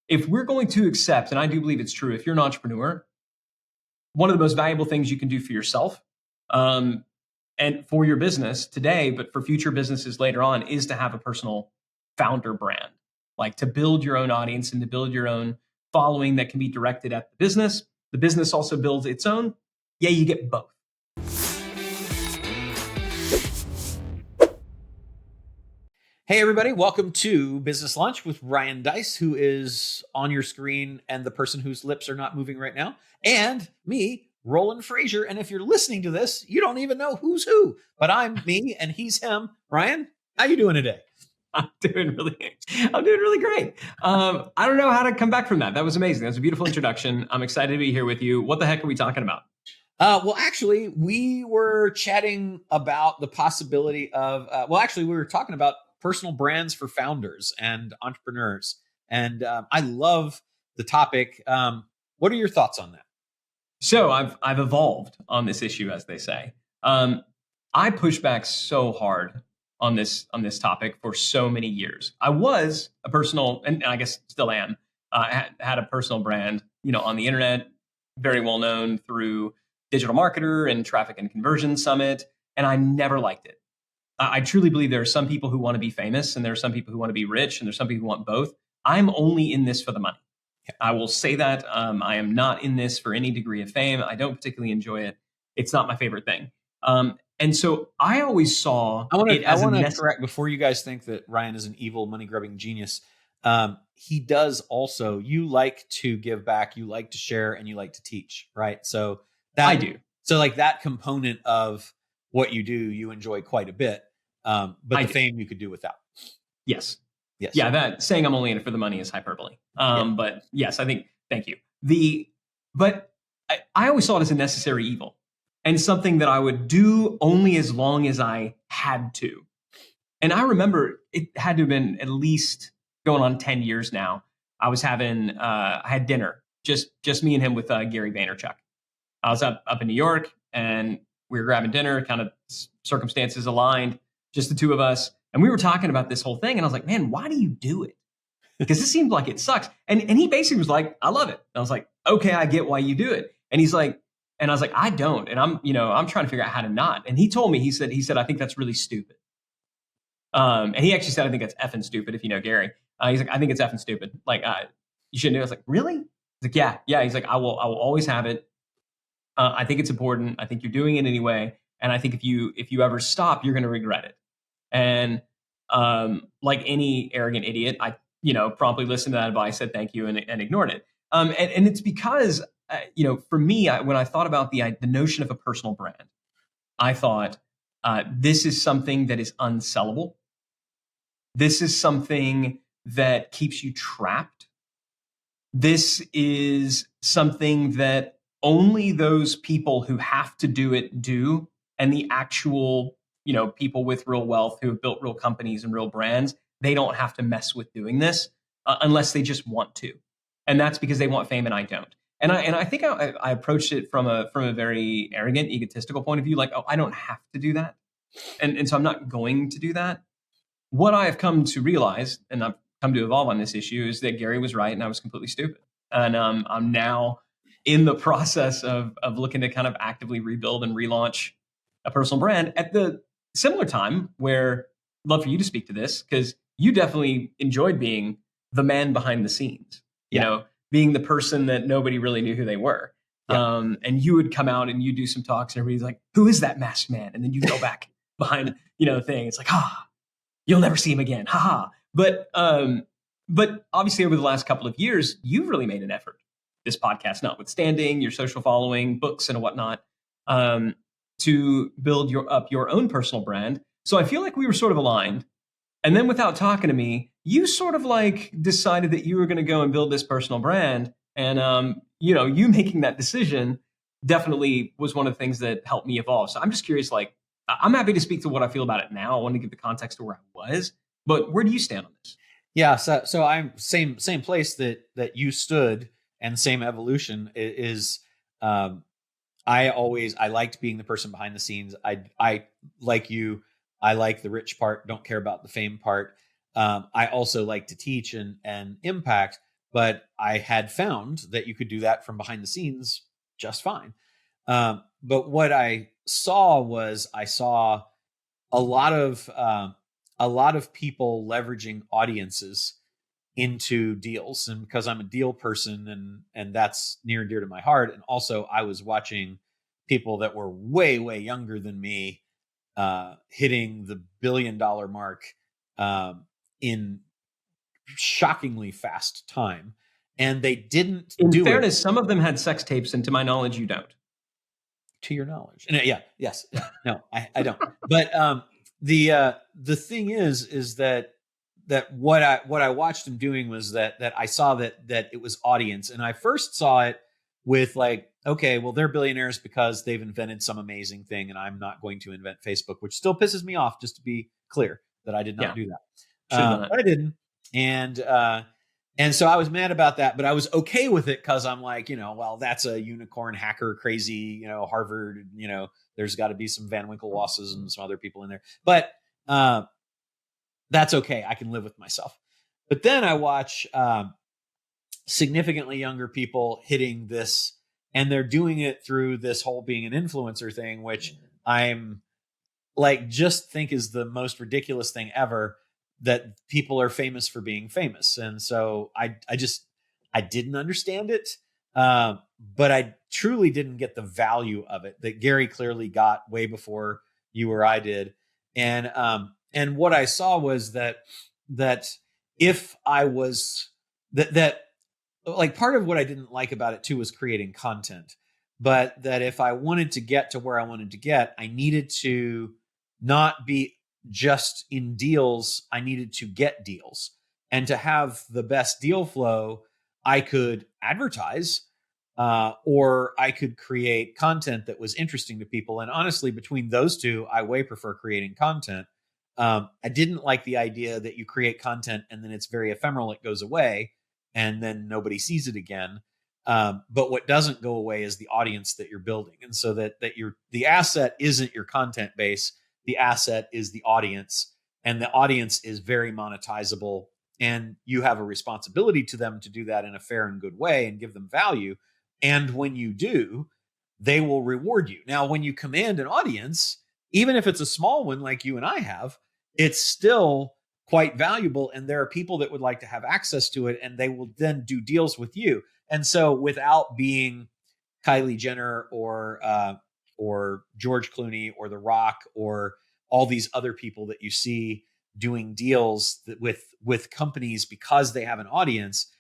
if we're going to accept, and I do believe it's true, if you're an entrepreneur, one of the most valuable things you can do for yourself and for your business today, but for future businesses later on, is to have a personal founder brand, like to build your own audience and to build your own following that can be directed at the business. The business also builds its own. Yeah, you get both. Hey, everybody. Welcome to Business Lunch with Ryan Deiss, who is on your screen and the person whose lips are not moving right now, and me, Roland Frasier. And if you're listening to this, you don't even know who's who, but I'm me and he's him. Ryan, how you doing today? I'm doing really great. I don't know how to come back from that. That was amazing. That was a beautiful introduction. I'm excited to be here with you. What the heck are we talking about? Well, actually, we were chatting about the possibility of, we were talking about personal brands for founders and entrepreneurs. And I love the topic. What are your thoughts on that? So I've evolved on this issue, as they say. I pushed back so hard on this topic for so many years. I was a personal, and I guess still am, had a personal brand, on the internet, very well known through Digital Marketer and Traffic and Conversion Summit, and I never liked it. I truly believe there are some people who want to be famous and there are some people who want to be rich and there's some people who want both. I'm only in this for the money. I will say that. I am not in this for any degree of fame. I don't particularly enjoy it. It's not my favorite thing. And so I always saw I want to correct before you guys think that Ryan is an evil money grubbing genius. He does also, you like to give back, you like to share, and you like to teach, right? So that I do. So like that component of what you do, you enjoy quite a bit. But the fame you could do without. Yes. Yeah, that saying I'm only in it for the money is hyperbole. But yes, I think, thank you. But I always saw it as a necessary evil and something that I would do only as long as I had to. And I remember it had to have been at least going on 10 years now. I was I had dinner, just me and him with Gary Vaynerchuk. I was up in New York and we were grabbing dinner, kind of circumstances aligned, just the two of us. And we were talking about this whole thing. And I was like, man, why do you do it? Because it seems like it sucks. And he basically was like, I love it. And I was like, okay, I get why you do it. And he's like, and I was like, I don't. And I'm trying to figure out how to not. And he told me, he said, I think that's really stupid. And he actually said, I think that's effing stupid, if you know Gary. He's like, I think it's effing stupid. Like, you shouldn't do it. I was like, really? He's like, yeah. He's like, I will always have it. I think it's important. I think you're doing it anyway. And I think if you ever stop, you're going to regret it. And like any arrogant idiot, I promptly listened to that advice, said thank you, and ignored it. And it's because for me, when I thought about the notion of a personal brand, I thought this is something that is unsellable. This is something that keeps you trapped. This is something that only those people who have to do it do, and the actual people with real wealth who have built real companies and real brands, they don't have to mess with doing this unless they just want to. And that's because they want fame and I don't. And I think I approached it from a very arrogant, egotistical point of view, like, oh, I don't have to do that. And so I'm not going to do that. What I have come to realize, and I've come to evolve on this issue, is that Gary was right and I was completely stupid. And I'm now in the process of looking to kind of actively rebuild and relaunch a personal brand at the similar time where I'd love for you to speak to this, because you definitely enjoyed being the man behind the scenes, being the person that nobody really knew who they were. Yeah. And you would come out and you do some talks and everybody's like, who is that masked man? And then you go back behind, the thing. It's like, you'll never see him again. But obviously over the last couple of years, you've really made an effort, this podcast notwithstanding, your social following, books and whatnot, to build up your own personal brand. So I feel like we were sort of aligned. And then without talking to me, you sort of like decided that you were going to go and build this personal brand. And, you making that decision definitely was one of the things that helped me evolve. So I'm just curious, like, I'm happy to speak to what I feel about it now. I want to give the context to where I was, but where do you stand on this? Yeah. So I'm same place that you stood, and same evolution is, I liked being the person behind the scenes. I like you. I like the rich part, don't care about the fame part. I also like to teach and impact, but I had found that you could do that from behind the scenes just fine. But what I saw was a lot of people leveraging audiences into deals, and because I'm a deal person and that's near and dear to my heart, and also I was watching people that were way younger than me hitting the $1 billion mark in shockingly fast time, and they didn't in do fairness, some of them had sex tapes, and to my knowledge, you don't. To your knowledge. No, I don't. But the thing is that what I watched them doing was that I saw that it was audience, and I first saw it with like, okay, well, they're billionaires because they've invented some amazing thing, and I'm not going to invent Facebook, which still pisses me off, just to be clear that I did not do that. But I didn't. And so I was mad about that, but I was okay with it because I'm like, well, that's a unicorn hacker, crazy, Harvard, there's got to be some Van Winkelwasses and some other people in there. But that's okay. I can live with myself. But then I watch significantly younger people hitting this, and they're doing it through this whole being an influencer thing, which I'm like, just think is the most ridiculous thing ever, that people are famous for being famous. And so I didn't understand it. But I truly didn't get the value of it that Gary clearly got way before you or I did. And what I saw was that if I was that like, part of what I didn't like about it too was creating content, but that if I wanted to get to where I wanted to get, I needed to not be just in deals. I needed to get deals, and to have the best deal flow, I could advertise, or I could create content that was interesting to people. And honestly, between those two, I way prefer creating content. I didn't like the idea that you create content and then it's very ephemeral. It goes away and then nobody sees it again. But what doesn't go away is the audience that you're building. And so that the asset isn't your content base. The asset is the audience, and the audience is very monetizable, and you have a responsibility to them to do that in a fair and good way and give them value. And when you do, they will reward you. Now, when you command an audience, even if it's a small one like you and I have, it's still quite valuable. And there are people that would like to have access to it, and they will then do deals with you. And so without being Kylie Jenner or George Clooney or The Rock or all these other people that you see doing deals with companies because they have an audience,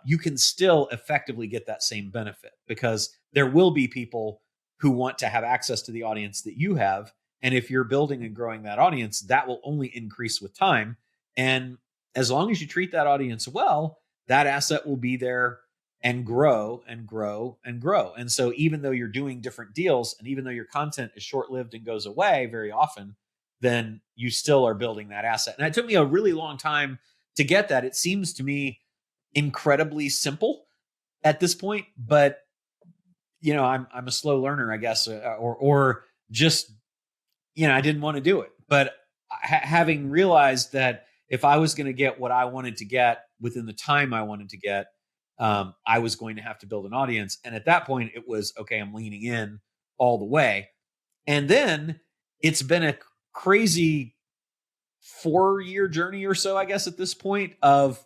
you can still effectively get that same benefit, because there will be people who want to have access to the audience that you have. And if you're building and growing that audience, that will only increase with time. And as long as you treat that audience well, that asset will be there and grow and grow and grow. And so even though you're doing different deals, and even though your content is short-lived and goes away very often, then you still are building that asset. And it took me a really long time to get that. It seems to me incredibly simple at this point, but I'm a slow learner, I guess, or just, I didn't want to do it. But having realized that if I was going to get what I wanted to get within the time I wanted to get, I was going to have to build an audience. And at that point it was, okay, I'm leaning in all the way. And then it's been a crazy 4-year journey or so, I guess, at this point of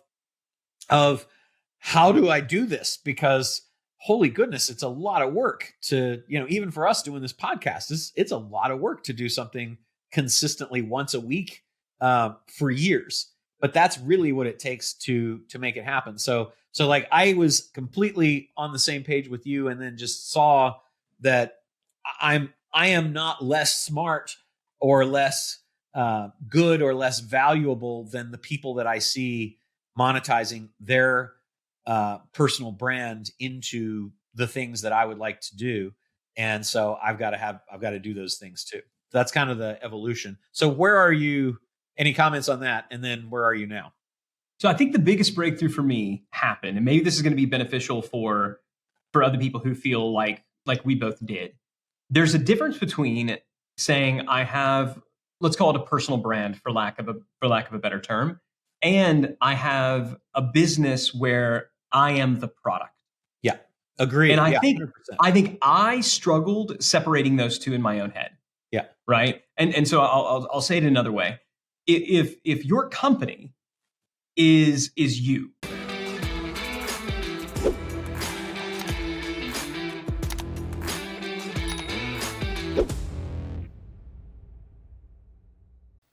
how do I do this? Because holy goodness, it's a lot of work to, even for us doing this podcast, it's a lot of work to do something consistently once a week for years. But that's really what it takes to make it happen. So like, I was completely on the same page with you, and then just saw that I am not less smart or less good or less valuable than the people that I see monetizing their personal brand into the things that I would like to do. And so I've got to do those things too. That's kind of the evolution. So where are you? Any comments on that? And then where are you now? So I think the biggest breakthrough for me happened, and maybe this is going to be beneficial for other people who feel like we both did. There's a difference between saying I have, let's call it a personal brand for lack of a better term, and I have a business where I am the product. Yeah. Agreed. And I think I struggled separating those two in my own head. Yeah. Right. And so I'll say it another way. If your company is you,